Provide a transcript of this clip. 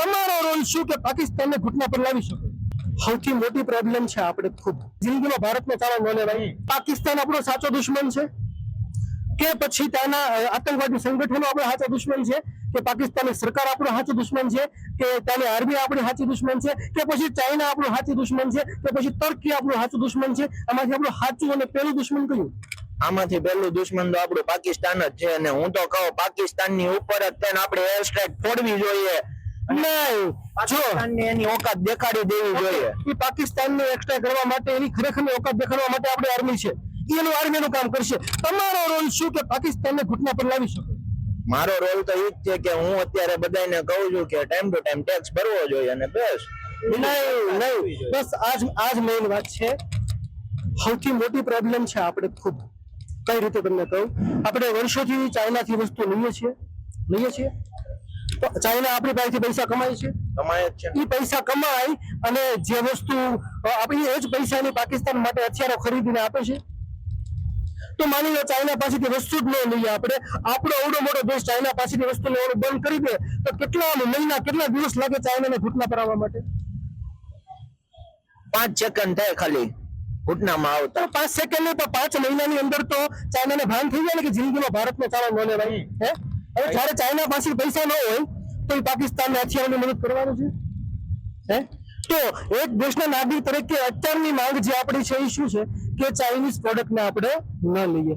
તમારો રોલ શું કે પાકિસ્તાનને ઘૂંટણા પર લાવી શકો? સૌથી મોટી પ્રોબ્લેમ છે આપણે ખુદ જિંદગીમાં ભારતને ચાલો ન લેવાય. પાકિસ્તાન આપણો સાચો દુશ્મન છે કે પછી ત્યાંના આતંકવાદી સંગઠનો આપણો સાચો દુશ્મન છે કે પાકિસ્તાનની સરકાર આપણો સાચો દુશ્મન છે કે ત્યાંની આર્મી આપણી સાચી દુશ્મન છે કે પછી ચાઇના આપણું સાચું દુશ્મન છે કે પછી તર્કી આપણું સાચું દુશ્મન છે? આમાંથી આપણું સાચું અને પહેલું દુશ્મન કયું? આમાંથી પહેલું દુશ્મન તો આપણું પાકિસ્તાન જ છે અને હું તો કહું પાકિસ્તાનની ઉપર જ તેને આપણે એર સ્ટ્રાઇક ફોડવી જોઈએ. નહીં, જો એની ઓકાત દેખાડી દેવી જોઈએ. એ પાકિસ્તાનને એક્સ્ટ્રા કરવા માટે એની ખરેખર ઓકાત દેખાડવા માટે આપણે આર્મી છે, એનું આર્મીનું કામ કરશે. તમારો રોલ શું કે પાકિસ્તાનને ઘૂંટણા પર લાવી શકો? મારો રોલ તો ઈ જ છે કે હું અત્યારે બધાને કહું છું કે ટાઈમ ટુ ટાઈમ ટેક્સ ભરવો જોઈએ અને બસ. નહીં, બસ આજ મેઇન વાત છે. સૌથી મોટી પ્રોબ્લેમ છે આપણે ખુદ. કઈ રીતે તમને કહું, આપણે વર્ષોથી ચાઇનાથી વસ્તુ લઈએ છીએ તો ચાઇના આપણી પાસેથી પૈસા કમાય છે, એ પૈસા કમાય અને જે વસ્તુ આપણી એ જ પૈસાની પાકિસ્તાન માટે હથિયારો ખરીદીને આપે છે. તો માની લો ચાઇના પાસેથી વસ્તુ જ ન લઈએ આપણે, આપણો અવડો મોટો દેશ ચાઇના પાસેથી વસ્તુ લેવાનું બંધ કરી દે તો કેટલા મહિના કેટલા દિવસ લાગે ચાઇનાને ઘૂંટણા પર આવવા માટે? 5 સેકન્ડ થાય ખાલી ઘૂંટણામાં આવતા. 5 સેકન્ડ નહીં તો 5 મહિનાની અંદર તો ચાઇનાને ભાન થઈ જાય ને કે જિંદગીમાં ભારતને ચાલો ન લેવાય. હવે જયારે ચાઇના પાસે પૈસા ન હોય તો એ પાકિસ્તાનને હથિયારોની મદદ કરવાનું છે. તો એક દેશના નાગરિક તરીકે અત્યારની માંગ જે આપણી છે એ શું છે કે ચાઇનીઝ પ્રોડક્ટને આપણે ન લઈએ.